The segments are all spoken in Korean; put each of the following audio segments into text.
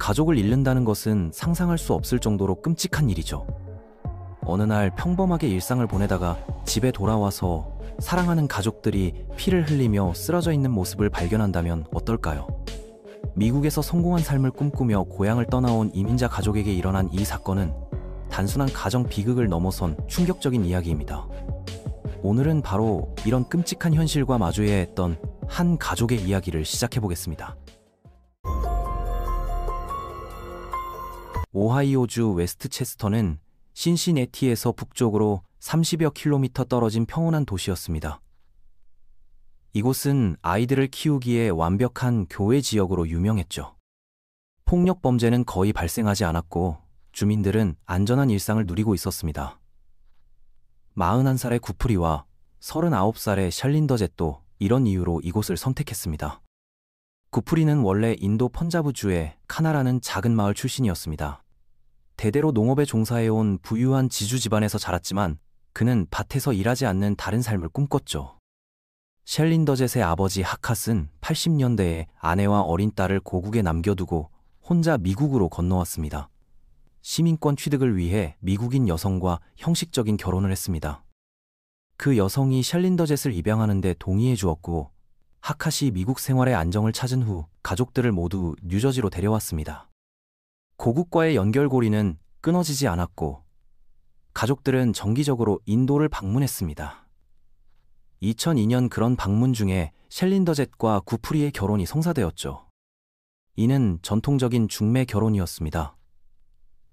가족을 잃는다는 것은 상상할 수 없을 정도로 끔찍한 일이죠. 어느 날 평범하게 일상을 보내다가 집에 돌아와서 사랑하는 가족들이 피를 흘리며 쓰러져 있는 모습을 발견한다면 어떨까요? 미국에서 성공한 삶을 꿈꾸며 고향을 떠나온 이민자 가족에게 일어난 이 사건은 단순한 가정 비극을 넘어선 충격적인 이야기입니다. 오늘은 바로 이런 끔찍한 현실과 마주해야 했던 한 가족의 이야기를 시작해 보겠습니다. 오하이오주 웨스트체스터는 신시내티에서 북쪽으로 30여 킬로미터 떨어진 평온한 도시였습니다. 이곳은 아이들을 키우기에 완벽한 교외 지역으로 유명했죠. 폭력 범죄는 거의 발생하지 않았고 주민들은 안전한 일상을 누리고 있었습니다. 41살의 구프리와 39살의 샬린더 젯도 이런 이유로 이곳을 선택했습니다. 구프리는 원래 인도 펀자브주의 카나라는 작은 마을 출신이었습니다. 대대로 농업에 종사해온 부유한 지주 집안에서 자랐지만 그는 밭에서 일하지 않는 다른 삶을 꿈꿨죠. 샬린더 젯의 아버지 하캇은 80년대에 아내와 어린 딸을 고국에 남겨두고 혼자 미국으로 건너왔습니다. 시민권 취득을 위해 미국인 여성과 형식적인 결혼을 했습니다. 그 여성이 샬린더 젯을 입양하는 데 동의해 주었고 하캇이 미국 생활의 안정을 찾은 후 가족들을 모두 뉴저지로 데려왔습니다. 고국과의 연결고리는 끊어지지 않았고 가족들은 정기적으로 인도를 방문했습니다. 2002년 그런 방문 중에 샬린더 젯과 구프리의 결혼이 성사되었죠. 이는 전통적인 중매 결혼이었습니다.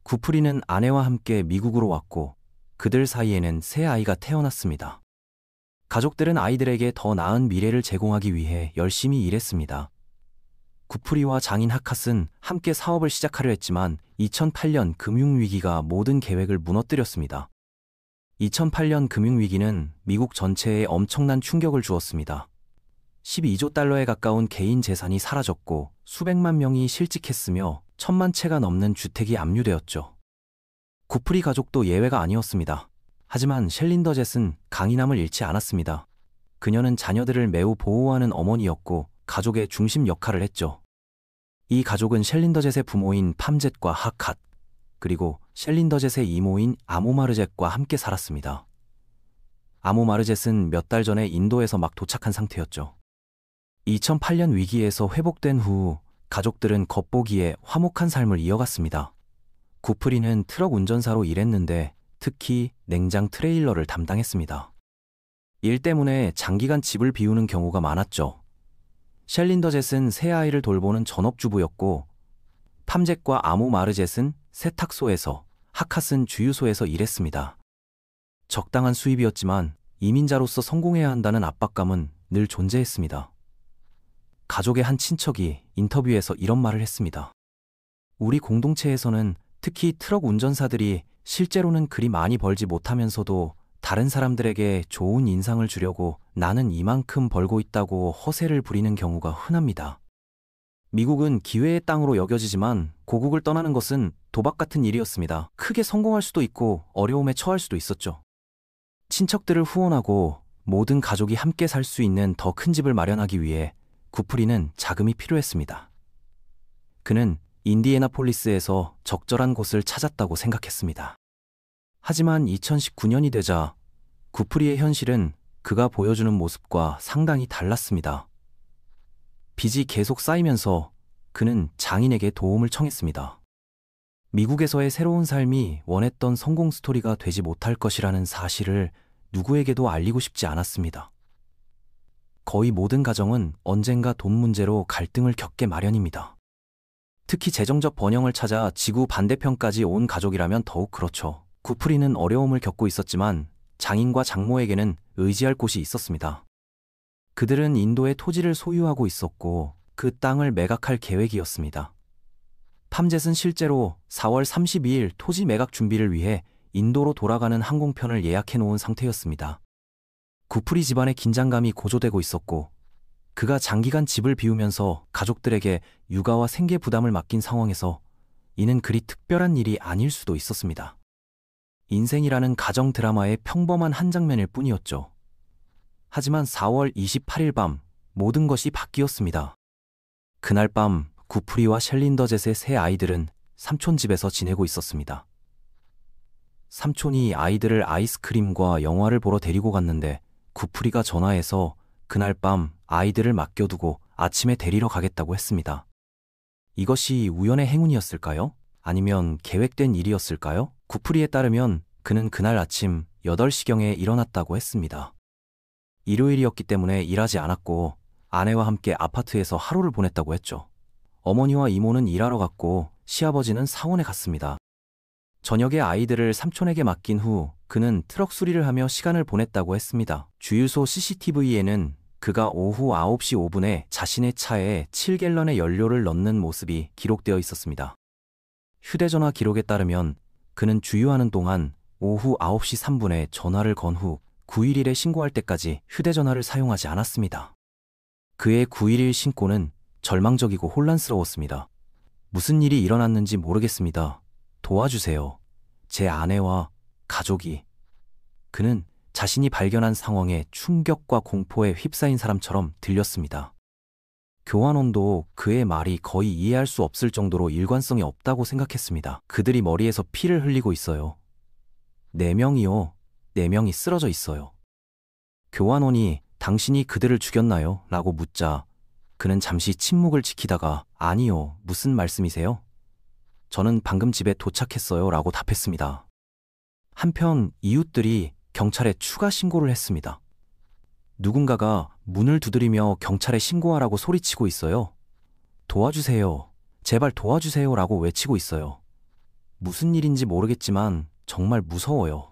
구프리는 아내와 함께 미국으로 왔고 그들 사이에는 새 아이가 태어났습니다. 가족들은 아이들에게 더 나은 미래를 제공하기 위해 열심히 일했습니다. 구프리와 장인 하캇은 함께 사업을 시작하려 했지만 2008년 금융위기가 모든 계획을 무너뜨렸습니다. 2008년 금융위기는 미국 전체에 엄청난 충격을 주었습니다. 12조 달러에 가까운 개인 재산이 사라졌고 수백만 명이 실직했으며 1000만 채가 넘는 주택이 압류되었죠. 구프리 가족도 예외가 아니었습니다. 하지만 샬린더 젯은 강인함을 잃지 않았습니다. 그녀는 자녀들을 매우 보호하는 어머니였고 가족의 중심 역할을 했죠. 이 가족은 샬린더 젯의 부모인 팜 젯과 하캇, 그리고 샬린더 젯의 이모인 아모마르 젯과 함께 살았습니다. 아모마르 젯은 몇 달 전에 인도에서 막 도착한 상태였죠. 2008년 위기에서 회복된 후 가족들은 겉보기에 화목한 삶을 이어갔습니다. 구프리는 트럭 운전사로 일했는데 특히 냉장 트레일러를 담당했습니다. 일 때문에 장기간 집을 비우는 경우가 많았죠. 샬린더 젯은 새 아이를 돌보는 전업주부였고 팜 젯과 아모마르 젯은 세탁소에서, 하캇은 주유소에서 일했습니다. 적당한 수입이었지만 이민자로서 성공해야 한다는 압박감은 늘 존재했습니다. 가족의 한 친척이 인터뷰에서 이런 말을 했습니다. 우리 공동체에서는 특히 트럭 운전사들이 실제로는 그리 많이 벌지 못하면서도 다른 사람들에게 좋은 인상을 주려고 나는 이만큼 벌고 있다고 허세를 부리는 경우가 흔합니다. 미국은 기회의 땅으로 여겨지지만 고국을 떠나는 것은 도박 같은 일이었습니다. 크게 성공할 수도 있고 어려움에 처할 수도 있었죠. 친척들을 후원하고 모든 가족이 함께 살 수 있는 더 큰 집을 마련하기 위해 구프리는 자금이 필요했습니다. 그는 인디애나폴리스에서 적절한 곳을 찾았다고 생각했습니다. 하지만 2019년이 되자 구프리의 현실은 그가 보여주는 모습과 상당히 달랐습니다. 빚이 계속 쌓이면서 그는 장인에게 도움을 청했습니다. 미국에서의 새로운 삶이 원했던 성공 스토리가 되지 못할 것이라는 사실을 누구에게도 알리고 싶지 않았습니다. 거의 모든 가정은 언젠가 돈 문제로 갈등을 겪게 마련입니다. 특히 재정적 번영을 찾아 지구 반대편까지 온 가족이라면 더욱 그렇죠. 구프리는 어려움을 겪고 있었지만 장인과 장모에게는 의지할 곳이 있었습니다. 그들은 인도의 토지를 소유하고 있었고 그 땅을 매각할 계획이었습니다. 팜 젯은 실제로 4월 32일 토지 매각 준비를 위해 인도로 돌아가는 항공편을 예약해 놓은 상태였습니다. 구프리 집안의 긴장감이 고조되고 있었고 그가 장기간 집을 비우면서 가족들에게 육아와 생계 부담을 맡긴 상황에서 이는 그리 특별한 일이 아닐 수도 있었습니다. 인생이라는 가정 드라마의 평범한 한 장면일 뿐이었죠. 하지만 4월 28일 밤 모든 것이 바뀌었습니다. 그날 밤 구프리와 셸린더젯의 세 아이들은 삼촌 집에서 지내고 있었습니다. 삼촌이 아이들을 아이스크림과 영화를 보러 데리고 갔는데 구프리가 전화해서 그날 밤 아이들을 맡겨두고 아침에 데리러 가겠다고 했습니다. 이것이 우연의 행운이었을까요? 아니면 계획된 일이었을까요? 구프리에 따르면 그는 그날 아침 8시경에 일어났다고 했습니다. 일요일이었기 때문에 일하지 않았고 아내와 함께 아파트에서 하루를 보냈다고 했죠. 어머니와 이모는 일하러 갔고 시아버지는 사원에 갔습니다. 저녁에 아이들을 삼촌에게 맡긴 후 그는 트럭 수리를 하며 시간을 보냈다고 했습니다. 주유소 CCTV에는 그가 오후 9시 5분에 자신의 차에 7갤런의 연료를 넣는 모습이 기록되어 있었습니다. 휴대전화 기록에 따르면 그는 주유하는 동안 오후 9시 3분에 전화를 건 후 911에 신고할 때까지 휴대전화를 사용하지 않았습니다. 그의 911 신고는 절망적이고 혼란스러웠습니다. 무슨 일이 일어났는지 모르겠습니다. 도와주세요. 제 아내와 가족이. 그는 자신이 발견한 상황에 충격과 공포에 휩싸인 사람처럼 들렸습니다. 교환원도 그의 말이 거의 이해할 수 없을 정도로 일관성이 없다고 생각했습니다. 그들이 머리에서 피를 흘리고 있어요. 4명이요. 4명이 쓰러져 있어요. 교환원이 당신이 그들을 죽였나요? 라고 묻자 그는 잠시 침묵을 지키다가 아니요. 무슨 말씀이세요? 저는 방금 집에 도착했어요. 라고 답했습니다. 한편 이웃들이 경찰에 추가 신고를 했습니다. 누군가가 문을 두드리며 경찰에 신고하라고 소리치고 있어요. 도와주세요. 제발 도와주세요. 라고 외치고 있어요. 무슨 일인지 모르겠지만 정말 무서워요.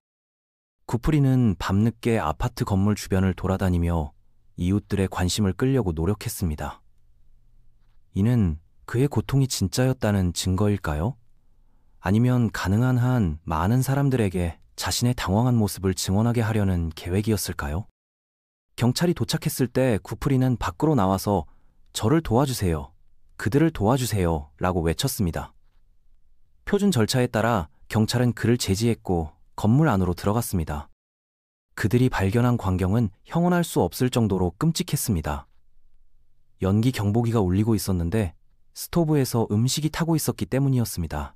구프리는 밤늦게 아파트 건물 주변을 돌아다니며 이웃들의 관심을 끌려고 노력했습니다. 이는 그의 고통이 진짜였다는 증거일까요? 아니면 가능한 한 많은 사람들에게 자신의 당황한 모습을 증언하게 하려는 계획이었을까요? 경찰이 도착했을 때 구프리는 밖으로 나와서 저를 도와주세요. 그들을 도와주세요. 라고 외쳤습니다. 표준 절차에 따라 경찰은 그를 제지했고 건물 안으로 들어갔습니다. 그들이 발견한 광경은 형언할 수 없을 정도로 끔찍했습니다. 연기 경보기가 울리고 있었는데 스토브에서 음식이 타고 있었기 때문이었습니다.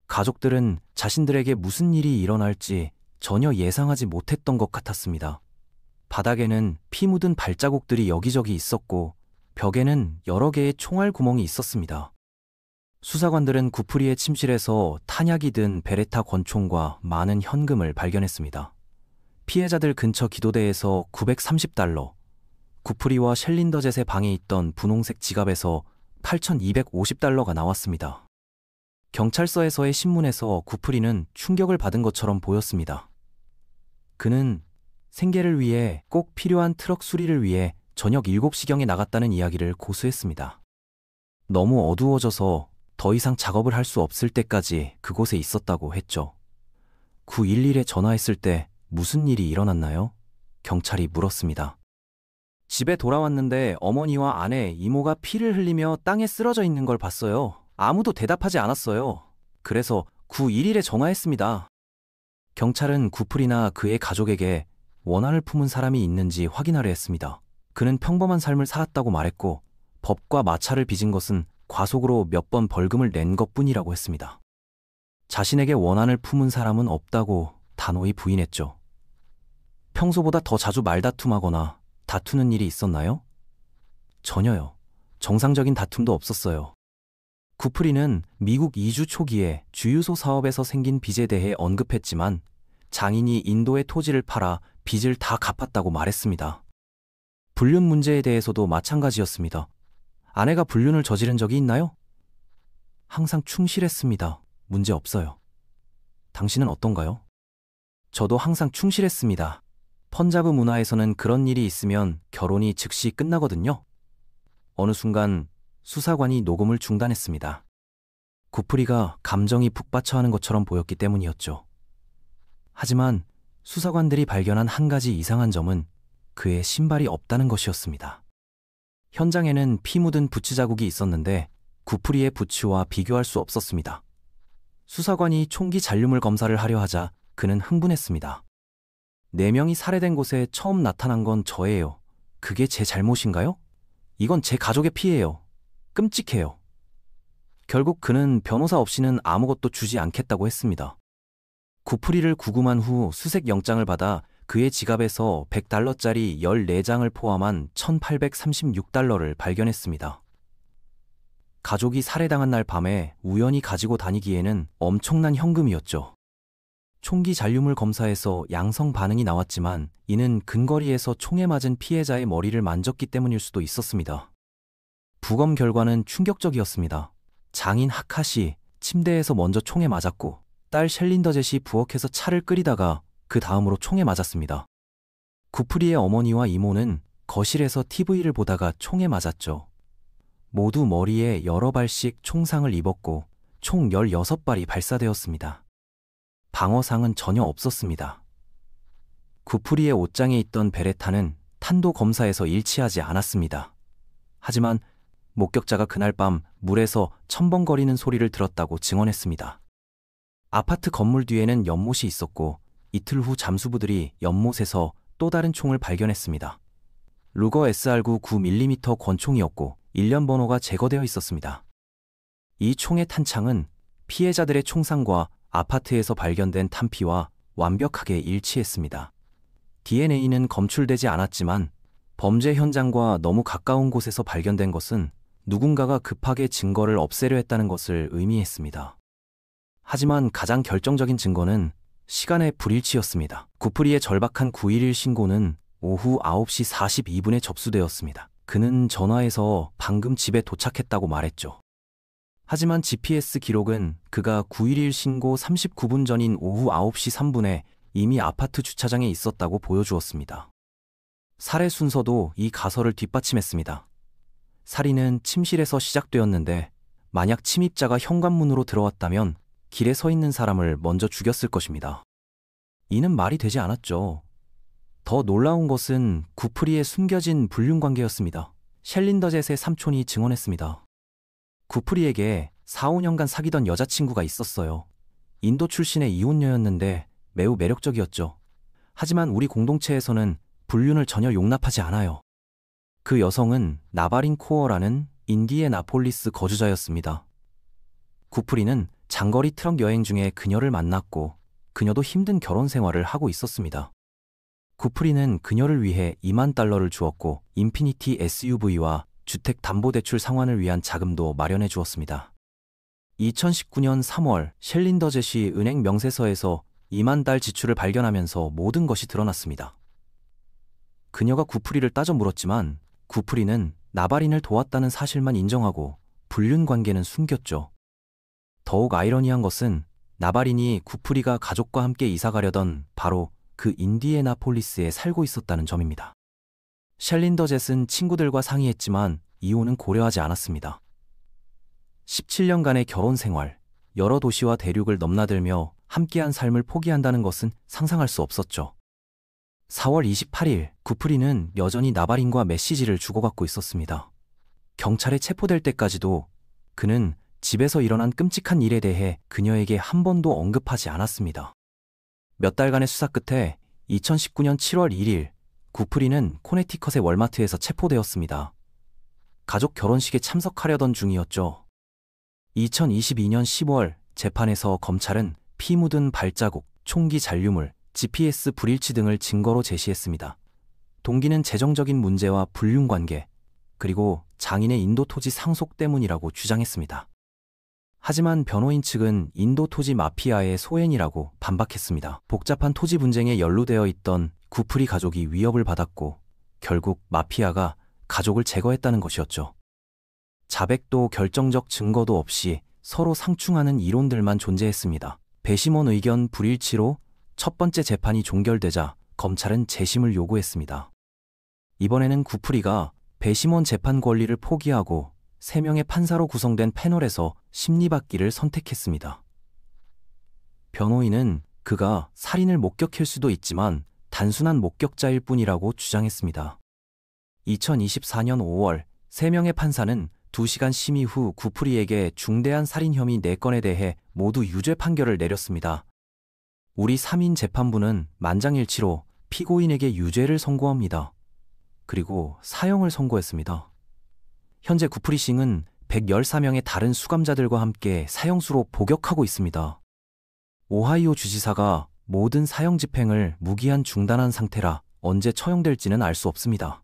가족들은 자신들에게 무슨 일이 일어날지 전혀 예상하지 못했던 것 같았습니다. 바닥에는 피 묻은 발자국들이 여기저기 있었고 벽에는 여러 개의 총알 구멍이 있었습니다. 수사관들은 구프리의 침실에서 탄약이 든 베레타 권총과 많은 현금을 발견했습니다. 피해자들 근처 기도대에서 $930, 구프리와 셸린더젯의 방에 있던 분홍색 지갑에서 $8,250가 나왔습니다. 경찰서에서의 신문에서 구프리는 충격을 받은 것처럼 보였습니다. 그는 생계를 위해 꼭 필요한 트럭 수리를 위해 저녁 7시경에 나갔다는 이야기를 고수했습니다. 너무 어두워져서 더 이상 작업을 할 수 없을 때까지 그곳에 있었다고 했죠. 911에 전화했을 때 무슨 일이 일어났나요? 경찰이 물었습니다. 집에 돌아왔는데 어머니와 아내, 이모가 피를 흘리며 땅에 쓰러져 있는 걸 봤어요. 아무도 대답하지 않았어요. 그래서 911에 전화했습니다. 경찰은 구프리나 그의 가족에게 원한을 품은 사람이 있는지 확인하려 했습니다. 그는 평범한 삶을 살았다고 말했고 법과 마찰을 빚은 것은 과속으로 몇 번 벌금을 낸 것뿐이라고 했습니다. 자신에게 원한을 품은 사람은 없다고 단호히 부인했죠. 평소보다 더 자주 말다툼하거나 다투는 일이 있었나요? 전혀요. 정상적인 다툼도 없었어요. 구프리는 미국 이주 초기에 주유소 사업에서 생긴 빚에 대해 언급했지만 장인이 인도의 토지를 팔아 빚을 다 갚았다고 말했습니다. 불륜 문제에 대해서도 마찬가지였습니다. 아내가 불륜을 저지른 적이 있나요? 항상 충실했습니다. 문제 없어요. 당신은 어떤가요? 저도 항상 충실했습니다. 펀자브 문화에서는 그런 일이 있으면 결혼이 즉시 끝나거든요. 어느 순간 수사관이 녹음을 중단했습니다. 구프리가 감정이 북받쳐하는 것처럼 보였기 때문이었죠. 하지만 수사관들이 발견한 한 가지 이상한 점은 그의 신발이 없다는 것이었습니다. 현장에는 피 묻은 부츠 자국이 있었는데 구프리의 부츠와 비교할 수 없었습니다. 수사관이 총기 잔류물 검사를 하려 하자 그는 흥분했습니다. 4명이 살해된 곳에 처음 나타난 건 저예요. 그게 제 잘못인가요? 이건 제 가족의 피해예요. 끔찍해요. 결국 그는 변호사 없이는 아무것도 주지 않겠다고 했습니다. 구프리를 구금한 후 수색 영장을 받아 그의 지갑에서 $100짜리 14장을 포함한 $1,836를 발견했습니다. 가족이 살해당한 날 밤에 우연히 가지고 다니기에는 엄청난 현금이었죠. 총기 잔류물 검사에서 양성 반응이 나왔지만 이는 근거리에서 총에 맞은 피해자의 머리를 만졌기 때문일 수도 있었습니다. 부검 결과는 충격적이었습니다. 장인 하카시 침대에서 먼저 총에 맞았고 딸 셸린더 젯이 부엌에서 차를 끓이다가 그 다음으로 총에 맞았습니다. 구프리의 어머니와 이모는 거실에서 TV를 보다가 총에 맞았죠. 모두 머리에 여러 발씩 총상을 입었고 총 16발이 발사되었습니다. 방어상은 전혀 없었습니다. 구프리의 옷장에 있던 베레타는 탄도 검사에서 일치하지 않았습니다. 하지만 목격자가 그날 밤 물에서 첨벙거리는 소리를 들었다고 증언했습니다. 아파트 건물 뒤에는 연못이 있었고 이틀 후 잠수부들이 연못에서 또 다른 총을 발견했습니다. 루거 SR9 9mm 권총이었고 1년 번호가 제거되어 있었습니다. 이 총의 탄창은 피해자들의 총상과 아파트에서 발견된 탄피와 완벽하게 일치했습니다. DNA는 검출되지 않았지만 범죄 현장과 너무 가까운 곳에서 발견된 것은 누군가가 급하게 증거를 없애려 했다는 것을 의미했습니다. 하지만 가장 결정적인 증거는 시간의 불일치였습니다. 구프리의 절박한 9.11 신고는 오후 9시 42분에 접수되었습니다. 그는 전화해서 방금 집에 도착했다고 말했죠. 하지만 GPS 기록은 그가 9.11 신고 39분 전인 오후 9시 3분에 이미 아파트 주차장에 있었다고 보여주었습니다. 살해 순서도 이 가설을 뒷받침했습니다. 살인은 침실에서 시작되었는데 만약 침입자가 현관문으로 들어왔다면 길에 서 있는 사람을 먼저 죽였을 것입니다. 이는 말이 되지 않았죠. 더 놀라운 것은 구프리의 숨겨진 불륜관계였습니다. 셸린더 젯의 삼촌이 증언했습니다. 구프리에게 4, 5년간 사귀던 여자친구가 있었어요. 인도 출신의 이혼녀였는데 매우 매력적이었죠. 하지만 우리 공동체에서는 불륜을 전혀 용납하지 않아요. 그 여성은 나바린 코어라는 인디애나폴리스 거주자였습니다. 구프리는 장거리 트럭 여행 중에 그녀를 만났고 그녀도 힘든 결혼 생활을 하고 있었습니다. 구프리는 그녀를 위해 $20,000를 주었고 인피니티 SUV와 주택담보대출 상환을 위한 자금도 마련해 주었습니다. 2019년 3월 셸린더 젯이 은행 명세서에서 $20,000 지출을 발견하면서 모든 것이 드러났습니다. 그녀가 구프리를 따져 물었지만 구프리는 나바린을 도왔다는 사실만 인정하고 불륜 관계는 숨겼죠. 더욱 아이러니한 것은 나바린이 구프리가 가족과 함께 이사가려던 바로 그 인디애나폴리스에 살고 있었다는 점입니다. 셸린더 젯은 친구들과 상의했지만 이혼은 고려하지 않았습니다. 17년간의 결혼 생활, 여러 도시와 대륙을 넘나들며 함께한 삶을 포기한다는 것은 상상할 수 없었죠. 4월 28일 구프리는 여전히 나바린과 메시지를 주고받고 있었습니다. 경찰에 체포될 때까지도 그는 집에서 일어난 끔찍한 일에 대해 그녀에게 한 번도 언급하지 않았습니다. 몇 달간의 수사 끝에 2019년 7월 1일 구프리는 코네티컷의 월마트에서 체포되었습니다. 가족 결혼식에 참석하려던 중이었죠. 2022년 10월 재판에서 검찰은 피 묻은 발자국, 총기 잔류물, GPS 불일치 등을 증거로 제시했습니다. 동기는 재정적인 문제와 불륜관계, 그리고 장인의 인도 토지 상속 때문이라고 주장했습니다. 하지만 변호인 측은 인도 토지 마피아의 소행이라고 반박했습니다. 복잡한 토지 분쟁에 연루되어 있던 구프리 가족이 위협을 받았고 결국 마피아가 가족을 제거했다는 것이었죠. 자백도 결정적 증거도 없이 서로 상충하는 이론들만 존재했습니다. 배심원 의견 불일치로 첫 번째 재판이 종결되자 검찰은 재심을 요구했습니다. 이번에는 구프리가 배심원 재판 권리를 포기하고 3명의 판사로 구성된 패널에서 심리받기를 선택했습니다. 변호인은 그가 살인을 목격할 수도 있지만 단순한 목격자일 뿐이라고 주장했습니다. 2024년 5월 3명의 판사는 2시간 심의 후 구프리에게 중대한 살인 혐의 4건에 대해 모두 유죄 판결을 내렸습니다. 우리 3인 재판부는 만장일치로 피고인에게 유죄를 선고합니다. 그리고 사형을 선고했습니다. 현재 구프리 싱은 114명의 다른 수감자들과 함께 사형수로 복역하고 있습니다. 오하이오 주지사가 모든 사형 집행을 무기한 중단한 상태라 언제 처형될지는 알 수 없습니다.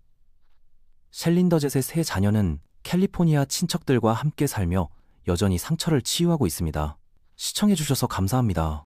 셸린더젯의 세 자녀는 캘리포니아 친척들과 함께 살며 여전히 상처를 치유하고 있습니다. 시청해주셔서 감사합니다.